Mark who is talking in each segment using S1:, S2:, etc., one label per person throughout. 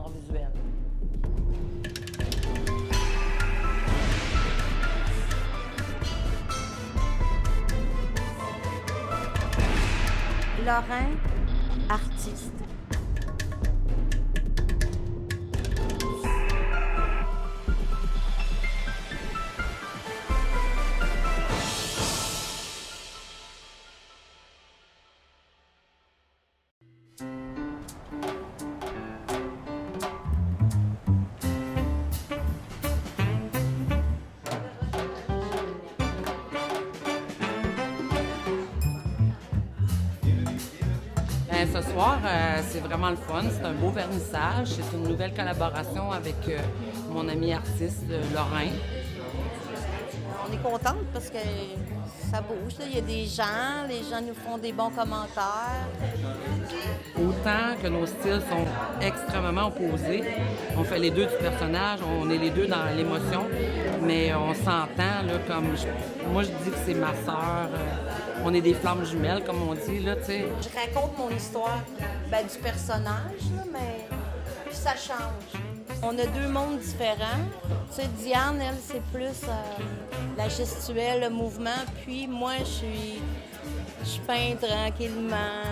S1: art visuel.
S2: Lorrain, artiste.
S1: Ce soir, c'est vraiment le fun. C'est un beau vernissage. C'est une nouvelle collaboration avec mon ami artiste Lorrain.
S2: On est contente parce que ça bouge, là. Il y a des gens, les gens nous font des bons commentaires.
S1: Autant que nos styles sont extrêmement opposés, on fait les deux du personnage, on est les deux dans l'émotion, mais on s'entend, là, moi je dis que c'est ma sœur, on est des flammes jumelles, comme on dit, là, tu sais.
S2: Je raconte mon histoire du personnage, là, mais puis ça change. On a deux mondes différents. Tu sais, Diane, elle, c'est plus la gestuelle, le mouvement, puis moi, je peins tranquillement.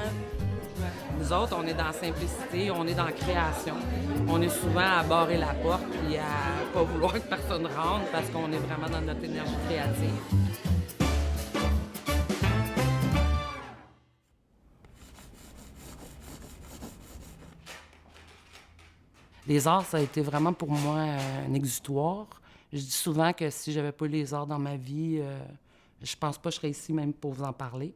S1: Nous autres, on est dans la simplicité, on est dans la création. On est souvent à barrer la porte puis à pas vouloir que personne rentre parce qu'on est vraiment dans notre énergie créative. Les arts, ça a été vraiment pour moi un exutoire. Je dis souvent que si j'avais pas eu les arts dans ma vie, je pense pas que je serais ici même pour vous en parler.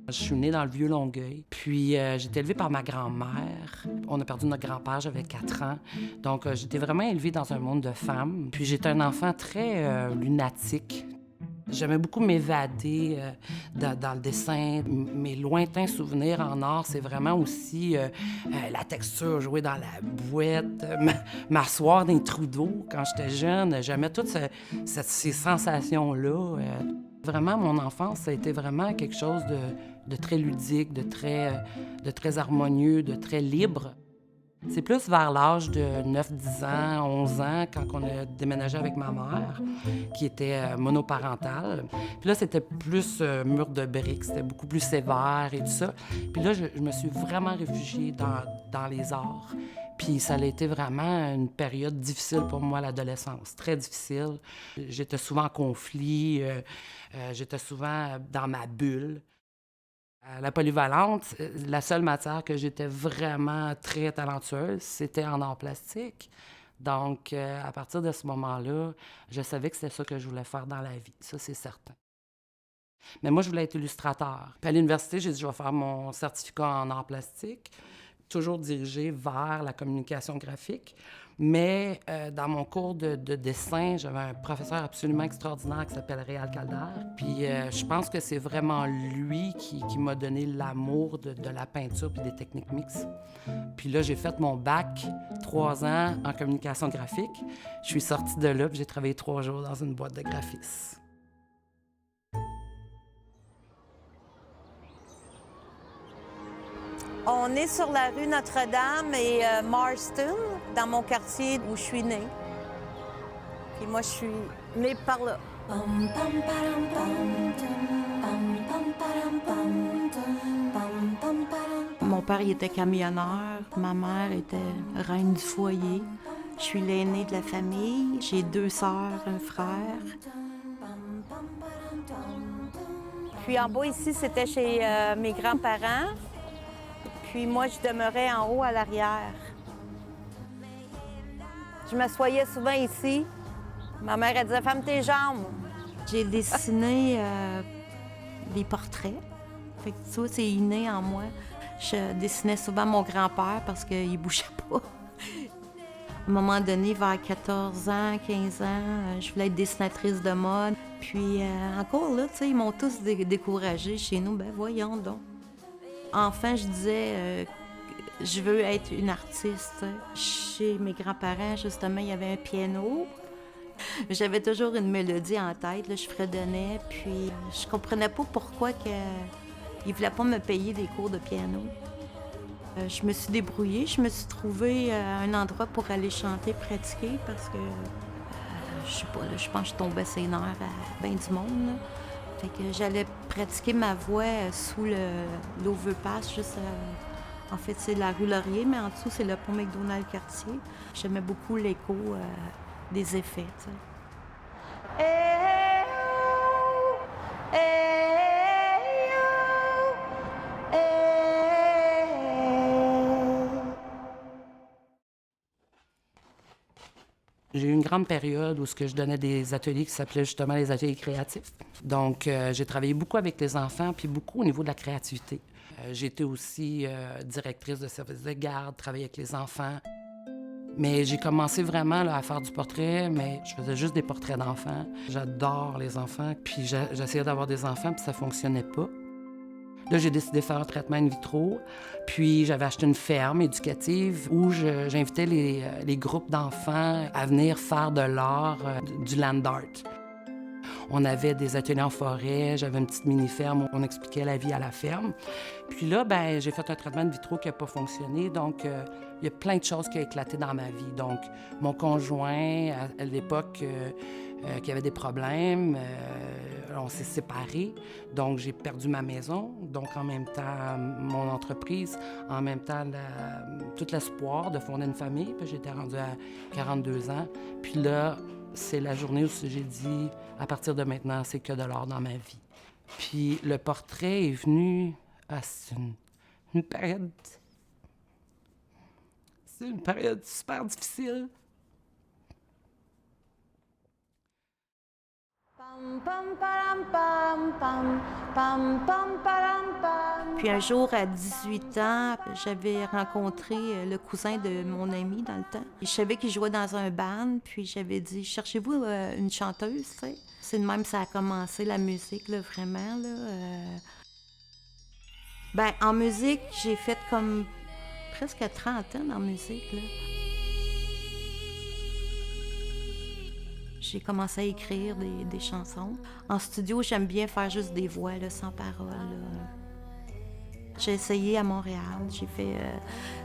S1: Je suis née dans le vieux Longueuil, puis j'ai été élevée par ma grand-mère. On a perdu notre grand-père, j'avais 4 ans. Donc j'étais vraiment élevée dans un monde de femmes. Puis j'étais un enfant très lunatique. J'aimais beaucoup m'évader dans le dessin. Mes lointains souvenirs en art, c'est vraiment aussi la texture, jouer dans la bouette, m'asseoir dans les trous d'eau quand j'étais jeune. J'aimais toutes ces sensations-là. Vraiment, mon enfance, ça a été vraiment quelque chose de très ludique, de très harmonieux, de très libre. C'est plus vers l'âge de 9, 10 ans, 11 ans, quand on a déménagé avec ma mère, qui était monoparentale. Puis là, c'était plus mur de briques, c'était beaucoup plus sévère et tout ça. Puis là, je me suis vraiment réfugiée dans les arts. Puis ça a été vraiment une période difficile pour moi, l'adolescence, très difficile. J'étais souvent en conflit, j'étais souvent dans ma bulle. À la polyvalente, la seule matière que j'étais vraiment très talentueuse, c'était en art plastique. Donc, à partir de ce moment-là, je savais que c'était ça que je voulais faire dans la vie. Ça, c'est certain. Mais moi, je voulais être illustrateur. Puis à l'université, j'ai dit, je vais faire mon certificat en art plastique, toujours dirigé vers la communication graphique. Mais dans mon cours de dessin, j'avais un professeur absolument extraordinaire qui s'appelle Réal Calder. Puis je pense que c'est vraiment lui qui m'a donné l'amour de la peinture puis des techniques mixtes. Puis là, j'ai fait mon bac, 3 ans en communication graphique. Je suis sortie de là puis j'ai travaillé 3 jours dans une boîte de graphisme.
S2: On est sur la rue Notre-Dame et Marston, dans mon quartier où je suis née. Puis moi, je suis née par là. Mon père, il était camionneur. Ma mère était reine du foyer. Je suis l'aînée de la famille. J'ai 2 sœurs, un frère. Puis en bas, ici, c'était chez mes grands-parents. Puis moi, je demeurais en haut à l'arrière. Je m'assoyais souvent ici. Ma mère, elle disait « Ferme tes jambes ». J'ai dessiné des portraits. Fait que ça, c'est inné en moi. Je dessinais souvent mon grand-père parce qu'il bougeait pas. À un moment donné, vers 14 ans, 15 ans, je voulais être dessinatrice de mode. Puis encore là, tu sais, ils m'ont tous découragée chez nous. Ben voyons donc. Enfant, je disais, je veux être une artiste. Chez mes grands-parents, justement, il y avait un piano. J'avais toujours une mélodie en tête, là, je fredonnais, puis je comprenais pas pourquoi ils voulaient pas me payer des cours de piano. Je me suis débrouillée, je me suis trouvé un endroit pour aller chanter, pratiquer, parce que, je sais pas, là, je pense que je tombais ses nerfs à bien du monde, là. Fait que j'allais pratiquer ma voix sous l'overpass, juste en fait, c'est la rue Laurier, mais en dessous, c'est le pont McDonald-Cartier. J'aimais beaucoup l'écho des effets, tu sais.
S1: J'ai eu une grande période où je donnais des ateliers qui s'appelaient justement les ateliers créatifs. Donc, j'ai travaillé beaucoup avec les enfants, puis beaucoup au niveau de la créativité. J'ai été aussi directrice de service de garde, travailler avec les enfants. Mais j'ai commencé vraiment là, à faire du portrait, mais je faisais juste des portraits d'enfants. J'adore les enfants, puis j'essayais d'avoir des enfants, puis ça fonctionnait pas. Là, j'ai décidé de faire un traitement in vitro, puis j'avais acheté une ferme éducative où j'invitais les groupes d'enfants à venir faire de l'art, du land art. On avait des ateliers en forêt, j'avais une petite mini-ferme où on expliquait la vie à la ferme. Puis là, ben, j'ai fait un traitement in vitro qui n'a pas fonctionné, donc il y a plein de choses qui ont éclaté dans ma vie. Donc, mon conjoint, à l'époque, qui avait des problèmes, on s'est séparés, donc j'ai perdu ma maison. Donc, en même temps, mon entreprise, en même temps, tout l'espoir de fonder une famille. Puis j'étais rendue à 42 ans. Puis là, c'est la journée où j'ai dit, à partir de maintenant, c'est que de l'art dans ma vie. Puis le portrait est venu... c'est une période... C'est une période super difficile.
S2: Puis un jour, à 18 ans, j'avais rencontré le cousin de mon ami dans le temps. Je savais qu'il jouait dans un band, puis j'avais dit « Cherchez-vous une chanteuse, tu sais? » C'est de même que ça a commencé, la musique, là, vraiment, là. Ben, en musique, j'ai fait comme presque 30 ans en musique, là. J'ai commencé à écrire des chansons. En studio, j'aime bien faire juste des voix, là, sans parole, là. J'ai essayé à Montréal, j'ai fait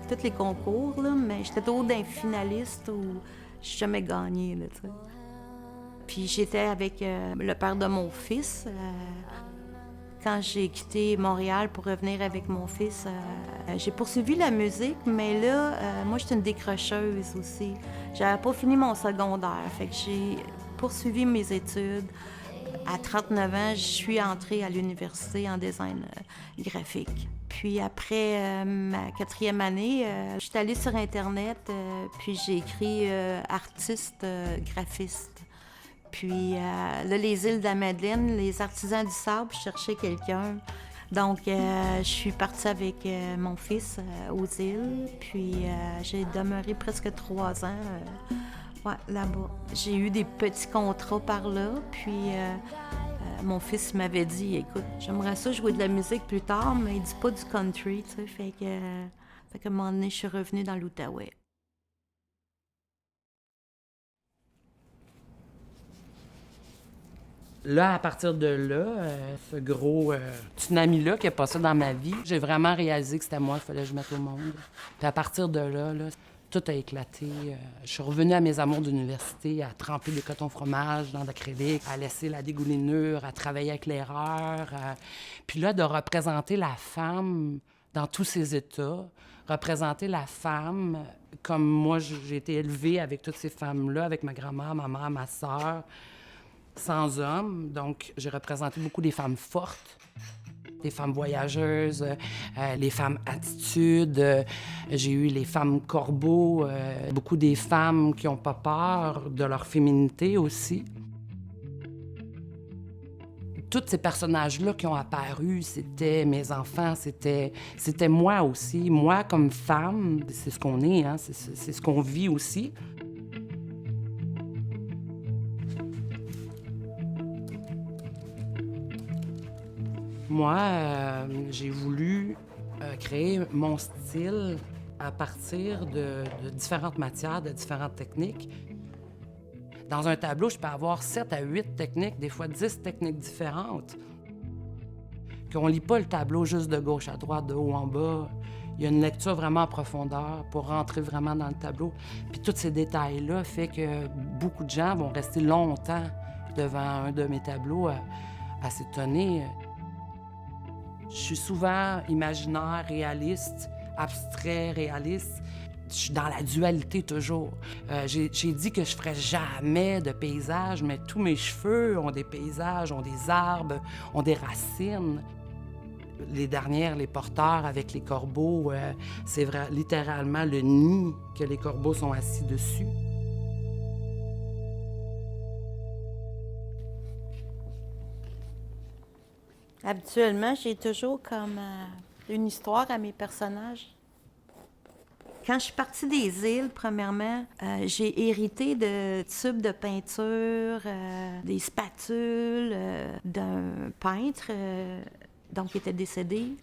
S2: tous les concours, là, mais j'étais toujours d'un finaliste où j'ai jamais gagné, là, tu sais. Puis j'étais avec le père de mon fils. Quand j'ai quitté Montréal pour revenir avec mon fils, j'ai poursuivi la musique, mais là, moi, j'étais une décrocheuse aussi. J'avais pas fini mon secondaire, fait que j'ai poursuivi mes études. À 39 ans, je suis entrée à l'université en design graphique. Puis après ma 4e année, je suis allée sur Internet, puis j'ai écrit artiste graphiste. Puis là, les îles de la Madeleine, les artisans du sable, je cherchais quelqu'un. Donc, je suis partie avec mon fils aux îles. Puis j'ai demeuré presque 3 ans là-bas. J'ai eu des petits contrats par là. Puis mon fils m'avait dit, écoute, j'aimerais ça jouer de la musique plus tard, mais il dit pas du country, tu sais. Fait qu'à un moment donné, je suis revenue dans l'Outaouais.
S1: Là, à partir de là, ce gros tsunami-là qui est passé dans ma vie, j'ai vraiment réalisé que c'était moi qu'il fallait que je mette au monde. Puis à partir de là, tout a éclaté. Je suis revenue à mes amours d'université, à tremper des cotons-fromage dans l'acrylique, à laisser la dégoulinure, à travailler avec l'erreur. Puis là, de représenter la femme dans tous ses états, représenter la femme comme moi, j'ai été élevée avec toutes ces femmes-là, avec ma grand-mère, ma mère, ma sœur, sans hommes. Donc, j'ai représenté beaucoup des femmes fortes, des femmes voyageuses, les femmes attitudes. J'ai eu les femmes corbeaux, beaucoup des femmes qui n'ont pas peur de leur féminité aussi. Tous ces personnages-là qui ont apparu, c'était mes enfants, c'était moi aussi. Moi, comme femme, c'est ce qu'on est, hein? C'est ce qu'on vit aussi. Moi, j'ai voulu créer mon style à partir de différentes matières, de différentes techniques. Dans un tableau, je peux avoir 7 à 8 techniques, des fois 10 techniques différentes. Qu'on ne lit pas le tableau juste de gauche à droite, de haut en bas. Il y a une lecture vraiment en profondeur pour rentrer vraiment dans le tableau. Puis tous ces détails-là fait que beaucoup de gens vont rester longtemps devant un de mes tableaux à s'étonner. Je suis souvent imaginaire, réaliste, abstrait, réaliste. Je suis dans la dualité toujours. J'ai dit que je ferais jamais de paysage, mais tous mes cheveux ont des paysages, ont des arbres, ont des racines. Les dernières, les porteurs avec les corbeaux, c'est littéralement le nid que les corbeaux sont assis dessus.
S2: Habituellement, j'ai toujours comme une histoire à mes personnages. Quand je suis partie des îles, premièrement, j'ai hérité de tubes de peinture, des spatules d'un peintre donc qui était décédé.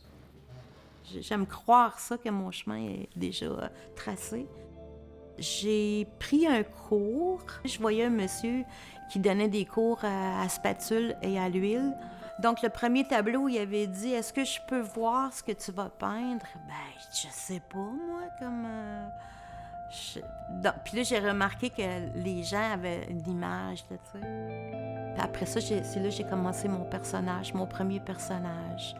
S2: J'aime croire ça, que mon chemin est déjà tracé. J'ai pris un cours. Je voyais un monsieur qui donnait des cours à spatule et à l'huile. Donc, le premier tableau, il avait dit « Est-ce que je peux voir ce que tu vas peindre? » Ben, je sais pas, moi, comme... Puis là, j'ai remarqué que les gens avaient une image, là, tu sais. Puis après ça, c'est là que j'ai commencé mon personnage, mon premier personnage.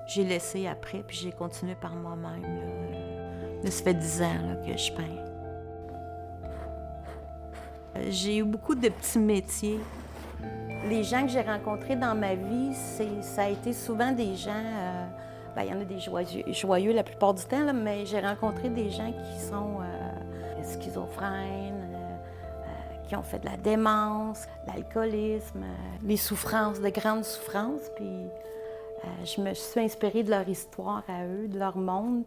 S2: J'ai laissé après, puis j'ai continué par moi-même, là. Là, ça fait 10 ans là, que je peins. J'ai eu beaucoup de petits métiers. Les gens que j'ai rencontrés dans ma vie, ça a été souvent des gens... il y en a des joyeux la plupart du temps, là, mais j'ai rencontré des gens qui sont schizophrènes, qui ont fait de la démence, l'alcoolisme, les souffrances, de grandes souffrances. Puis je me suis inspirée de leur histoire à eux, de leur monde.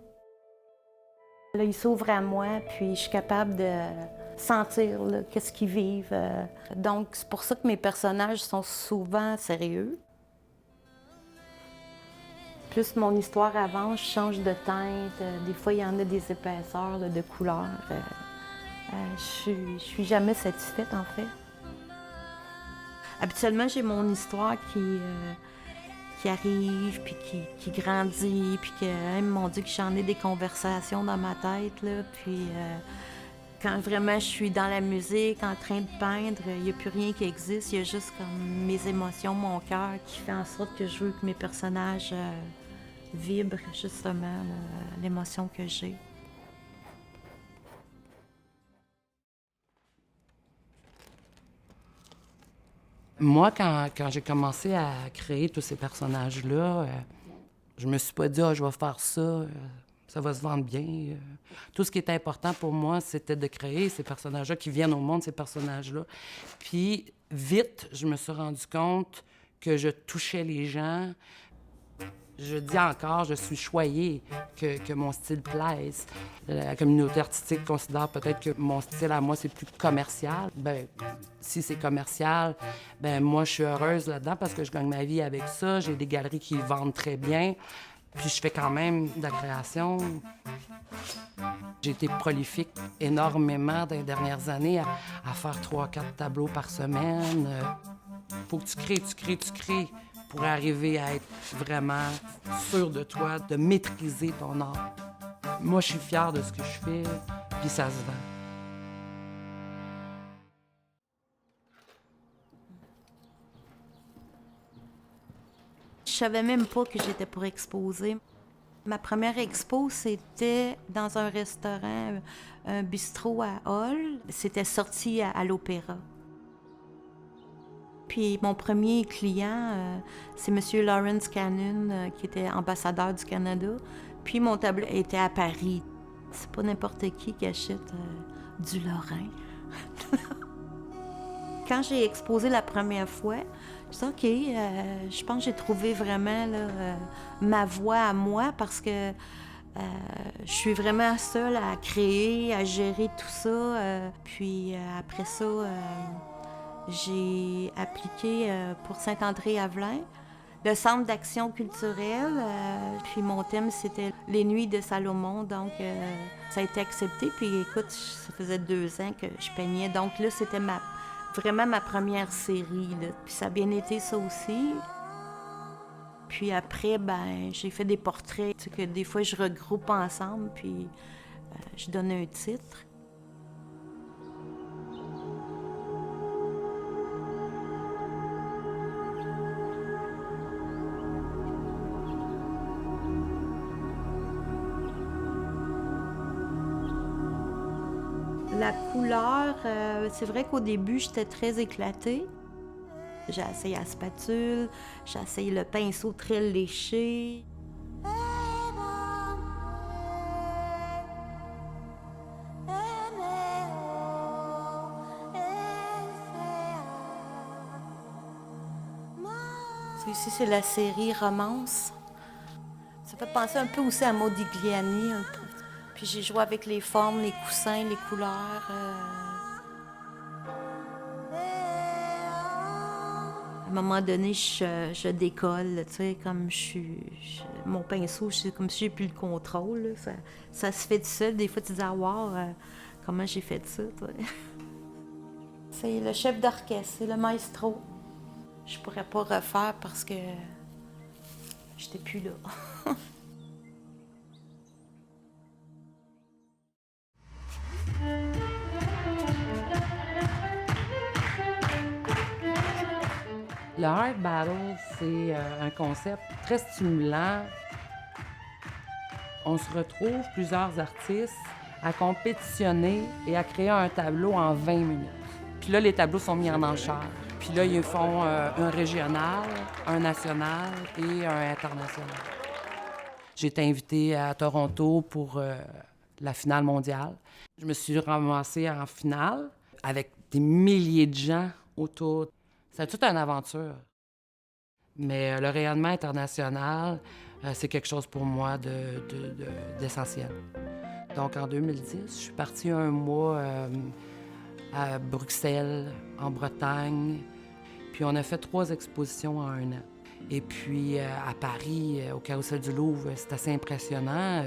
S2: Là, ils s'ouvrent à moi, puis je suis capable de sentir qu'est-ce qu'ils vivent. Donc, c'est pour ça que mes personnages sont souvent sérieux. Plus mon histoire avance, je change de teinte. Des fois, il y en a des épaisseurs, de couleurs. Je suis jamais satisfaite, en fait. Habituellement, j'ai mon histoire qui arrive, puis qui grandit, puis que, mon Dieu, que j'en ai des conversations dans ma tête, là, puis quand vraiment je suis dans la musique, en train de peindre, il n'y a plus rien qui existe, il y a juste comme mes émotions, mon cœur, qui fait en sorte que je veux que mes personnages vibrent, justement, l'émotion que j'ai.
S1: Moi, quand j'ai commencé à créer tous ces personnages-là, je me suis pas dit « Ah, je vais faire ça, ça va se vendre bien. » Tout ce qui était important pour moi, c'était de créer ces personnages-là qui viennent au monde, ces personnages-là. Puis, vite, je me suis rendu compte que je touchais les gens. Je dis encore, je suis choyée que mon style plaise. La communauté artistique considère peut-être que mon style à moi, c'est plus commercial. Bien, si c'est commercial, bien moi, je suis heureuse là-dedans parce que je gagne ma vie avec ça. J'ai des galeries qui vendent très bien. Puis je fais quand même de la création. J'ai été prolifique énormément dans les dernières années à faire 3-4 tableaux par semaine. Faut que tu crées pour arriver à être vraiment sûr de toi, de maîtriser ton art. Moi, je suis fière de ce que je fais, puis ça se vend.
S2: Je savais même pas que j'étais pour exposer. Ma première expo, c'était dans un restaurant, un bistrot à Hall. C'était sorti à l'Opéra. Puis mon premier client, c'est M. Lawrence Cannon, qui était ambassadeur du Canada. Puis mon tableau était à Paris. C'est pas n'importe qui achète du Lorrain. Quand j'ai exposé la première fois, je me suis dit, OK, je pense que j'ai trouvé vraiment là, ma voie à moi parce que je suis vraiment seule à créer, à gérer tout ça. Puis après ça... j'ai appliqué pour Saint-André-Avelin, le Centre d'action culturelle. Puis mon thème, c'était les Nuits de Salomon. Donc, ça a été accepté. Puis écoute, ça faisait 2 ans que je peignais. Donc là, c'était vraiment ma première série, là. Puis ça a bien été, ça aussi. Puis après, ben j'ai fait des portraits que des fois je regroupe ensemble, puis je donne un titre. La couleur, c'est vrai qu'au début, j'étais très éclatée. J'ai essayé la spatule, j'ai essayé le pinceau très léché. Ici, c'est la série Romance. Ça fait penser un peu aussi à Modigliani, un peu. Puis j'ai joué avec les formes, les coussins, les couleurs. À un moment donné, je décolle, tu sais, comme mon pinceau, c'est comme si j'ai plus le contrôle. Là. Ça se fait tout seul. Des fois, tu te dis, ah, wow, comment j'ai fait ça, toi? C'est le chef d'orchestre, c'est le maestro. Je pourrais pas refaire parce que j'étais plus là.
S1: Le Art Battle, c'est un concept très stimulant. On se retrouve, plusieurs artistes, à compétitionner et à créer un tableau en 20 minutes. Puis là, les tableaux sont mis en enchère. Puis là, ils font un régional, un national et un international. J'ai été invitée à Toronto pour la finale mondiale. Je me suis ramassée en finale avec des milliers de gens autour. C'est toute une aventure. Mais le rayonnement international, c'est quelque chose pour moi d'essentiel. Donc, en 2010, je suis partie un mois à Bruxelles, en Bretagne. Puis, on a fait 3 expositions en 1 an. Et puis, à Paris, au Carrousel du Louvre, c'est assez impressionnant,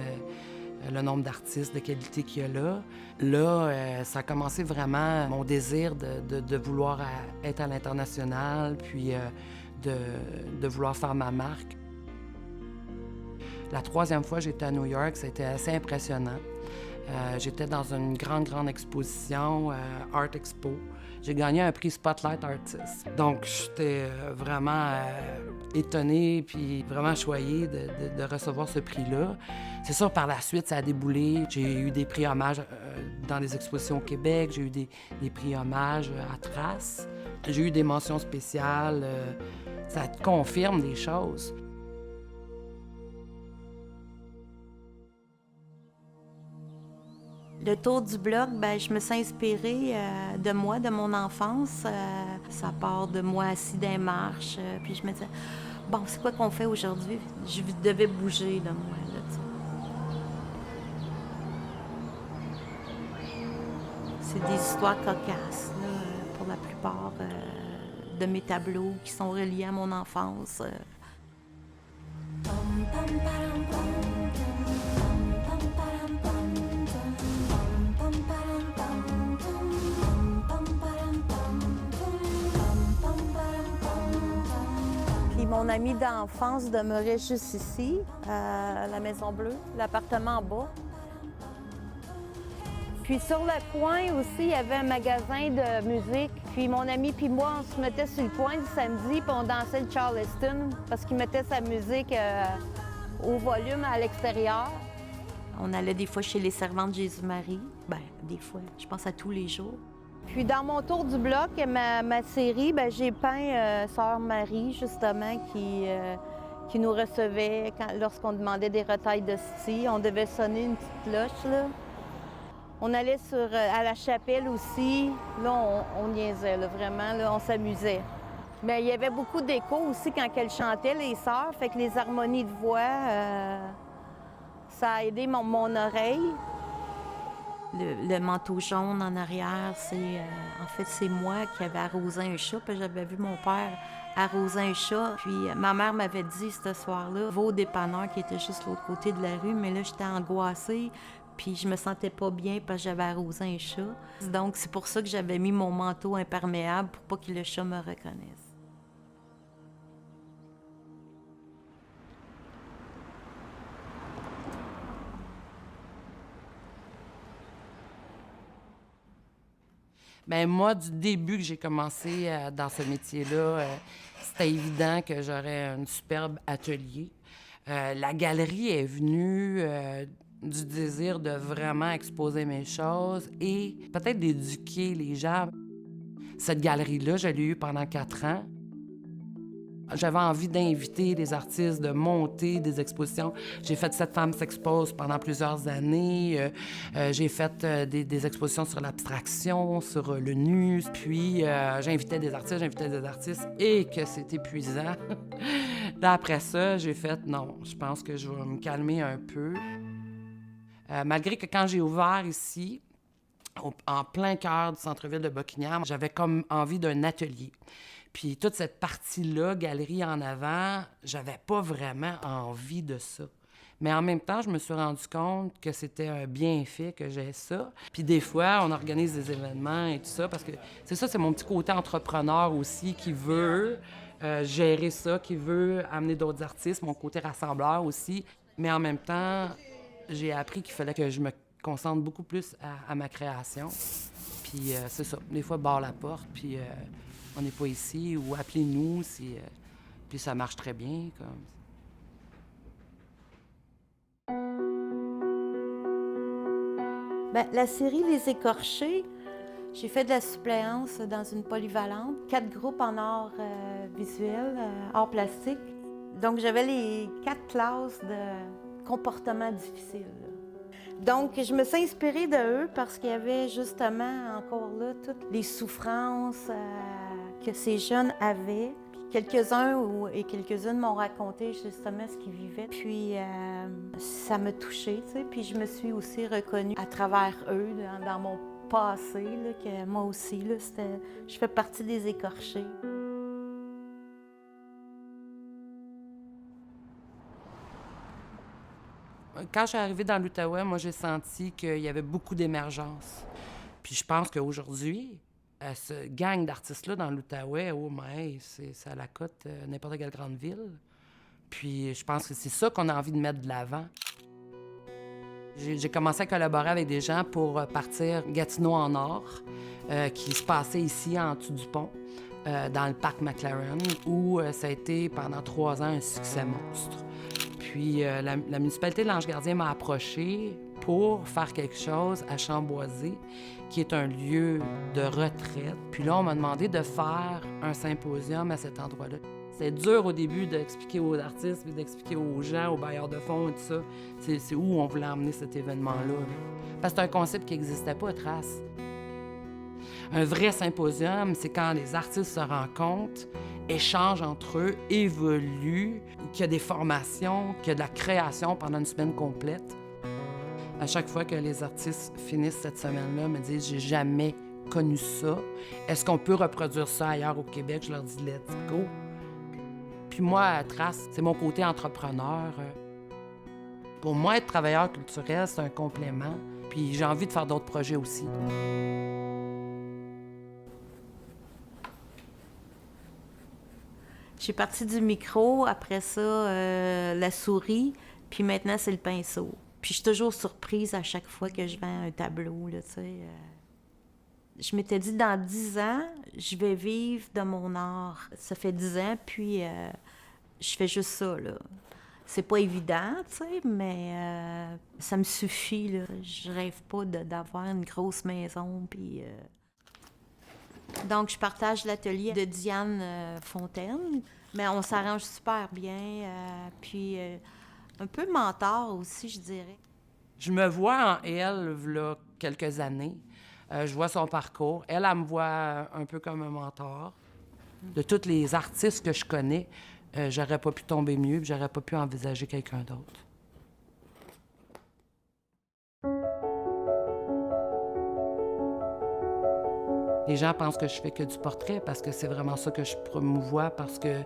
S1: le nombre d'artistes de qualité qu'il y a là. Là, ça a commencé vraiment mon désir de vouloir être à l'international, puis de vouloir faire ma marque. La 3e fois que j'étais à New York, c'était assez impressionnant. J'étais dans une grande exposition, Art Expo. J'ai gagné un prix Spotlight Artist. Donc, j'étais vraiment étonnée puis vraiment choyée de recevoir ce prix-là. C'est sûr, par la suite, ça a déboulé. J'ai eu des prix hommages dans les expositions au Québec. J'ai eu des prix hommages à Trace. J'ai eu des mentions spéciales. Ça confirme des choses.
S2: Le tour du bloc, ben, je me suis inspirée de moi, de mon enfance. Ça part de moi assis dans les marches. Puis je me disais, bon, c'est quoi qu'on fait aujourd'hui? Je devais bouger, là, moi, là, tu sais. C'est des histoires cocasses, là, pour la plupart de mes tableaux qui sont reliés à mon enfance. Puis mon ami d'enfance demeurait juste ici, à la Maison Bleue, l'appartement en bas. Puis sur le coin aussi, il y avait un magasin de musique. Puis mon ami puis moi, on se mettait sur le coin le samedi, puis on dansait le Charleston parce qu'il mettait sa musique au volume à l'extérieur. On allait des fois chez les servantes Jésus-Marie. Ben, des fois, je pense à tous les jours. Puis dans mon tour du bloc, ma série, ben, j'ai peint Sœur Marie, justement, qui nous recevait lorsqu'on demandait des retailles d'hostie. On devait sonner une petite cloche, là. On allait à la chapelle aussi. Là, on niaisait, là, vraiment, là, on s'amusait. Mais il y avait beaucoup d'écho aussi quand elles chantaient, les sœurs. Fait que les harmonies de voix, ça a aidé mon oreille. Le manteau jaune en arrière, en fait, c'est moi qui avais arrosé un chat, puis j'avais vu mon père arroser un chat. Puis ma mère m'avait dit ce soir-là, va au dépanneur qui était juste l'autre côté de la rue, mais là, j'étais angoissée. Puis je me sentais pas bien parce que j'avais arrosé un chat. Donc, c'est pour ça que j'avais mis mon manteau imperméable pour pas que le chat me reconnaisse.
S1: Bien, moi, du début que j'ai commencé dans ce métier-là, c'était évident que j'aurais un superbe atelier. La galerie est venue du désir de vraiment exposer mes choses et peut-être d'éduquer les gens. Cette galerie-là, je l'ai eue pendant 4 ans. J'avais envie d'inviter des artistes, de monter des expositions. J'ai fait Cette femme s'expose pendant plusieurs années. J'ai fait des expositions sur l'abstraction, sur le nu. Puis j'invitais des artistes et que c'est épuisant. Là, après ça, j'ai fait non, je pense que je vais me calmer un peu. Malgré que quand j'ai ouvert ici, en plein cœur du centre-ville de Buckingham, j'avais comme envie d'un atelier. Puis toute cette partie-là, galerie en avant, j'avais pas vraiment envie de ça. Mais en même temps, je me suis rendu compte que c'était un bienfait que j'ai ça. Puis des fois, on organise des événements et tout ça, parce que c'est mon petit côté entrepreneur aussi qui veut gérer ça, qui veut amener d'autres artistes, mon côté rassembleur aussi. Mais en même temps, j'ai appris qu'il fallait que je me concentre beaucoup plus à ma création. Puis c'est ça, des fois, barre la porte, puis on n'est pas ici, ou appelez-nous, si, puis ça marche très bien, comme.
S2: Bien, la série Les Écorchés, j'ai fait de la suppléance dans une polyvalente, 4 groupes en art visuel, art plastique. Donc, j'avais les 4 classes de comportement difficile. Donc, je me suis inspirée de eux parce qu'il y avait justement encore là toutes les souffrances que ces jeunes avaient. Puis quelques-uns et quelques-unes m'ont raconté justement ce qu'ils vivaient. Puis ça m'a touchée, tu sais. Puis je me suis aussi reconnue à travers eux, dans mon passé, là, que moi aussi, là, je fais partie des écorchés.
S1: Quand je suis arrivée dans l'Outaouais, moi, j'ai senti qu'il y avait beaucoup d'émergence. Puis je pense qu'aujourd'hui, ce gang d'artistes-là dans l'Outaouais, oh, mais c'est à la cote n'importe quelle grande ville. Puis je pense que c'est ça qu'on a envie de mettre de l'avant. J'ai commencé à collaborer avec des gens pour partir Gatineau en or, qui se passait ici, en dessous du pont, dans le parc McLaren, où ça a été pendant 3 ans un succès monstre. Puis la municipalité de l'Ange-Gardien m'a approché pour faire quelque chose à Chamboisé, qui est un lieu de retraite. Puis là, on m'a demandé de faire un symposium à cet endroit-là. C'était dur au début d'expliquer aux artistes, puis d'expliquer aux gens, aux bailleurs de fonds et tout ça, c'est où on voulait emmener cet événement-là. Parce que c'est un concept qui n'existait pas à Trace. Un vrai symposium, c'est quand les artistes se rencontrent, échangent entre eux, évoluent, qu'il y a des formations, qu'il y a de la création pendant une semaine complète. À chaque fois que les artistes finissent cette semaine-là, me disent « J'ai jamais connu ça. Est-ce qu'on peut reproduire ça ailleurs au Québec? » Je leur dis « Let's go! » Puis moi, à Trace, c'est mon côté entrepreneur. Pour moi, être travailleur culturel, c'est un complément. Puis j'ai envie de faire d'autres projets aussi.
S2: J'ai parti du micro, après ça, la souris, puis maintenant, c'est le pinceau. Puis je suis toujours surprise à chaque fois que je vends un tableau, là, tu sais. Je m'étais dit, dans 10 ans, je vais vivre de mon art. Ça fait 10 ans, puis je fais juste ça, là. C'est pas évident, tu sais, mais ça me suffit, là. Je rêve pas d'avoir une grosse maison, puis... Donc, je partage l'atelier de Diane Fontaine, mais on s'arrange super bien, puis un peu mentor aussi, je dirais.
S1: Je me vois en elle, là, quelques années. Je vois son parcours. Elle me voit un peu comme un mentor. De tous les artistes que je connais, j'aurais pas pu tomber mieux, puis j'aurais pas pu envisager quelqu'un d'autre. Les gens pensent que je fais que du portrait parce que c'est vraiment ça que je promouvois, parce que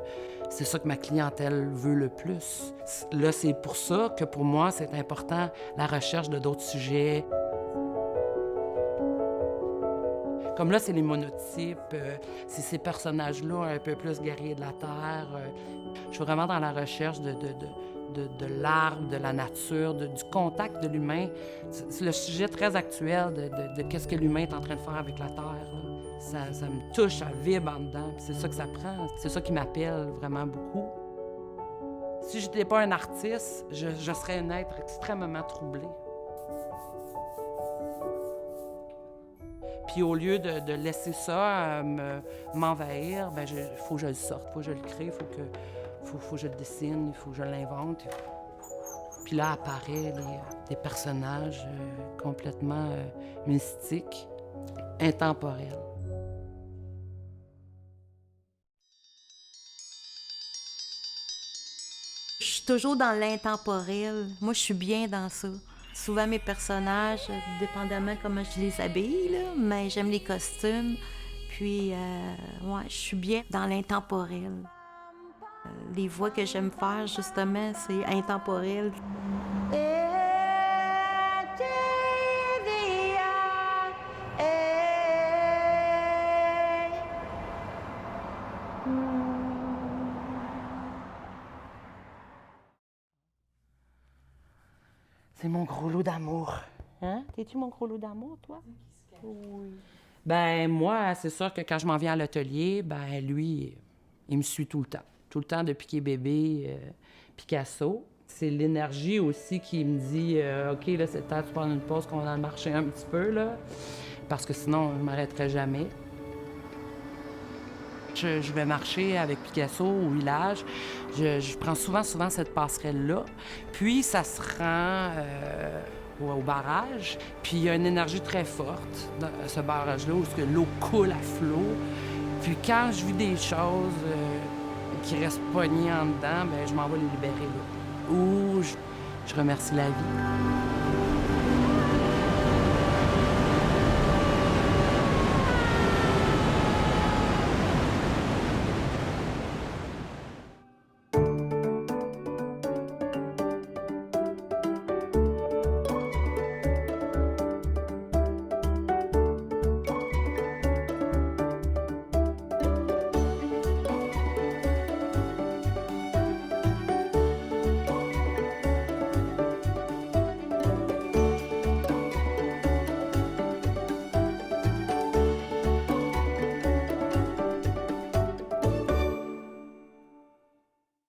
S1: c'est ça que ma clientèle veut le plus. Là, c'est pour ça que pour moi, c'est important la recherche de d'autres sujets. Comme là, c'est les monotypes, c'est ces personnages-là un peu plus guerriers de la Terre. Je suis vraiment dans la recherche de l'arbre, de la nature, du contact de l'humain. C'est le sujet très actuel de qu'est-ce que l'humain est en train de faire avec la Terre. Là. Ça me touche, ça vibre en dedans. Puis c'est ça que ça prend. C'est ça qui m'appelle vraiment beaucoup. Si je n'étais pas un artiste, je serais un être extrêmement troublé. Puis au lieu de laisser ça m'envahir, ben faut que je le sorte, faut que je le crée, faut que je le dessine, il faut que je l'invente. Puis là apparaissent des personnages complètement mystiques, intemporels.
S2: Je suis toujours dans l'intemporel. Moi, je suis bien dans ça. Souvent, mes personnages, dépendamment comment je les habille, là, mais j'aime les costumes. Puis, ouais, je suis bien dans l'intemporel. Les voix que j'aime faire, justement, c'est intemporel.
S1: C'est mon gros lot d'amour. Hein? T'es-tu mon gros lot d'amour, toi? Oui. Ben moi, c'est sûr que quand je m'en viens à l'atelier, ben lui, il me suit tout le temps. Tout le temps depuis qu'il est bébé, Picasso. C'est l'énergie aussi qui me dit OK, là, c'est temps de prendre une pause, qu'on va en marcher un petit peu, là. Parce que sinon, je ne m'arrêterai jamais. Je vais marcher avec Picasso au village. Je prends souvent cette passerelle-là. Puis, ça se rend au barrage. Puis, il y a une énergie très forte dans ce barrage-là où l'eau coule à flot. Puis, quand je vis des choses qui restent pognées en dedans, bien, je m'en vais les libérer là. Ou je remercie la vie.